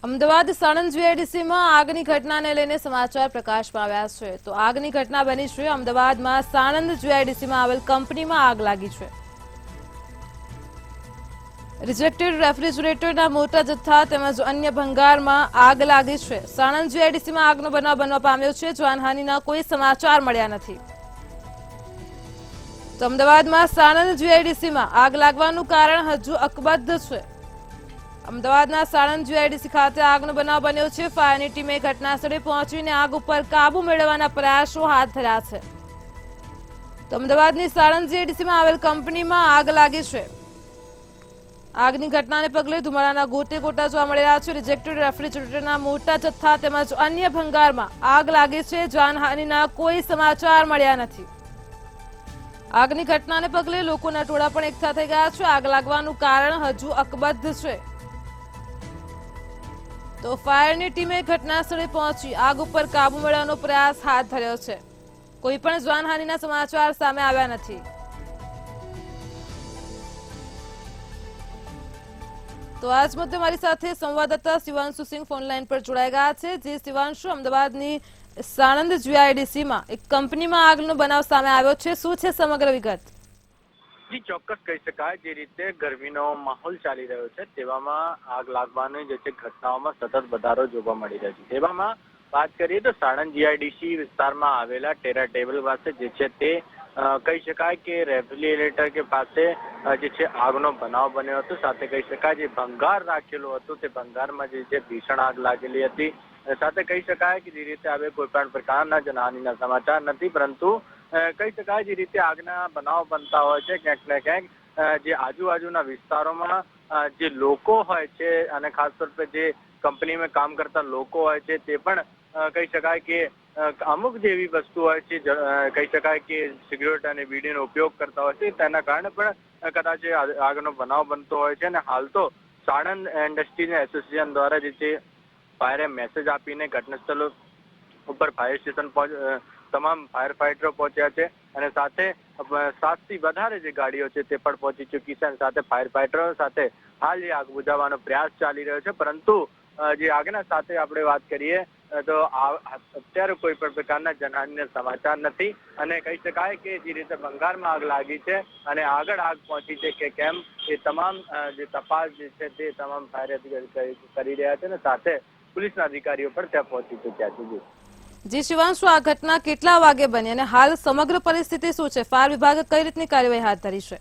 અમદાવાદ સાણંદ જીઆઈડીસીમાં આગની ઘટનાને લઈને સમાચાર પ્રકાશમાં આવ્યા છે. તો આગની ઘટના બની છે અમદાવાદમાં સાણંદ જીઆઈડીસીમાં આવેલ કંપનીમાં આગ લાગી છે. રિજેક્ટેડ રેફ્રિજરેટરના મોટા જથ્થા તેમજ અન્ય ભંગારમાં આગ લાગી છે. સાણંદ જીઆઈડીસીમાં આગનો બનાવ બનવા પામ્યો છે. જાનહાનિના કોઈ સમાચાર મળ્યા નથી. તો અમદાવાદમાં સાણંદ જીઆઈડીસીમાં આગ લાગવાનું કારણ હજુ અકબંધ છે. અમદાવાદના સાણંદ જીઆઈડીસી ખાતે આગનો બનાવ બન્યો છે. ફાયરની ટીમે ઘટનાસ્થળે પહોંચીને આગ ઉપર કાબુ મેળવવાના પ્રયાસો હાથ ધર્યા છે. તો અમદાવાદની સાણંદ જીઆઈડીસીમાં આવેલ કંપનીમાં આગ લાગી છે. આગની ઘટનાને પગલે ધુમાડાના ગોટે ગોટા જોવા મળી રહ્યા છે. રિજેક્ટેડ રેફ્રિજરેટરના મોટા જથ્થા તેમજ અન્ય ભંગારમાં આગ લાગી છે. જાનહાનિના કોઈ સમાચાર મળ્યા નથી. આગની ઘટનાને પગલે લોકોના ટોળા પણ એકઠા થઈ ગયા છે. આગ લાગવાનું કારણ હજુ અકબંધ છે. તો ફાયરની ટીમે ઘટનાસ્થળે પહોંચી આગ ઉપર કાબુ મેળવવાનો પ્રયાસ હાથ ધર્યો છે. કોઈ પણ જાનહાનિના સમાચાર સામે આવ્યા નથી. તો આજ મુદ્દે મારી સાથે સંવાદદાતા શિવાંશુ સિંહ ફોનલાઈન પર જોડાઈ ગયા છે. જે શિવાંશુ, અમદાવાદની સાણંદ જીઆઈડીસીમાં એક કંપનીમાં આગનો બનાવ સામે આવ્યો છે. શું છે સમગ્ર વિગત? જી, ચોક્કસ કહી શકાય. જે રીતે ગરમીનો માહોલ ચાલી રહ્યો છે તેવામાં આગ લાગવાની જે છે ઘટનાઓમાં સતત વધારો જોવા મળી રહ્યો છે. તેવામાં વાત કરીએ તો સાણંદ જીઆઈડીસી વિસ્તારમાં આવેલા ટેરા ટેબલ પાસે જે છે તે કહી શકાય કે રેફ્રિજરેટર કે પાસે જે છે આગનો બનાવ બન્યો હતો. સાથે કહી શકાય જે ભંગાર રાખેલો હતો તે ભંગારમાં જે છે ભીષણ આગ લાગેલી હતી. સાથે કહી શકાય કે જે રીતે હવે કોઈ પણ પ્રકારના જાનહાનિના સમાચાર નથી, પરંતુ કહી શકાય જે રીતે આગના બનાવ બનતા હોય છે ક્યાંક ને ક્યાંક જે આજુબાજુના વિસ્તારોમાં જે લોકો હોય છે અને ખાસ તौर પર જે કંપનીમાં કામ કરતા લોકો હોય છે તે પણ કહી શકાય કે અમુક જેવી વસ્તુ હોય છે, કહી શકાય કે સિગરેટ અને બીડીનો ઉપયોગ કરતા હોય છે, તેના કારણે પણ કદાચ આગનો બનાવ બનતો હોય છે. અને હાલ તો સાણંદ ઇન્ડસ્ટ્રીઝ એસોસિએશન દ્વારા જે છે ફાયરે મેસેજ આપીને ઘટનાસ્થળ ઉપર ફાયર સ્ટેશન તમામ ફાયર ફાઈટરો પહોંચ્યા છે અને સાથે 7 થી વધારે જે ગાડીઓ છે તે પણ પહોંચી ચૂકી છે. અને સાથે ફાયર ફાઈટરો સાથે હાલ જે આગ બુઝાવવાનો પ્રયાસ ચાલી રહ્યો છે. પરંતુ જે આગના સાથે આપણે વાત કરીએ તો અત્યારે કોઈ પણ પ્રકારના જાનહાનિના સમાચાર નથી. અને કહી શકાય કે જે રીતે ભંગારમાં આગ લાગી છે અને આગળ આગ પહોંચી છે કે કેમ એ તમામ જે તપાસ જે છે તે તમામ ફાયર અધિકારી કરી રહ્યા છે. અને સાથે પોલીસના અધિકારીઓ પણ ત્યાં પહોંચી ચૂક્યા છે. જી શિવાંશુ, આ ઘટના કેટલા વાગે બની અને હાલ સમગ્ર પરિસ્થિતિ શું છે? ફાયર વિભાગે કઈ રીતની કાર્યવાહી હાથ ધરી છે?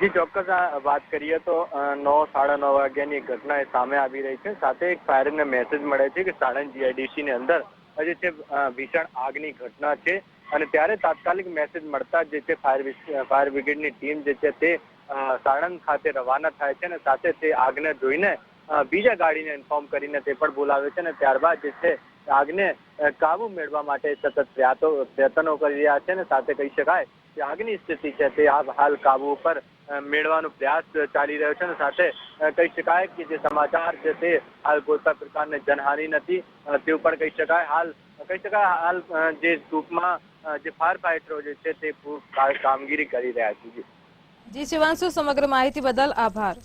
જી, ચોક્કસ વાત કરીએ તો 9, 9:30 વાગ્યાની ઘટના એ સામે આવી રહી છે. સાથે એક ફાયરને મેસેજ મળે છે કે સાણંદ જીઆઈડીસી ની અંદર જે છે ભીષણ આગની ઘટના છે. અને ત્યારે તાત્કાલિક મેસેજ મળતા જે છે ફાયર બ્રિગેડની ટીમ જે છે તે સાણંદ ખાતે રવાના થાય છે. અને સાથે તે આગને જોઈને બીજા ગાડીને ઇન્ફોર્મ કરીને તે પણ બોલાવે છે. અને ત્યારબાદ જે છે આગને કાબુ મેળવવા માટે સતત પ્રયત્નો કરી રહ્યા છે. અને સાથે કહી શકાય કે આગની સ્થિતિ છે તે હાલ કાબુ ઉપર મેળવવાનો પ્રયાસ ચાલી રહ્યો છે. અને સાથે કહી શકાય કે જે સમાચાર છે તે હાલ કોઈ પણ પ્રકારની જાનહાનિ નથી તેવું પણ કહી શકાય. હાલ જે ટૂંકમાં જે ફાયર ફાઈટરો જે છે તે કામગીરી કરી રહ્યા છે. જી શિવાંશુ, સમગ્ર માહિતી બદલ આભાર.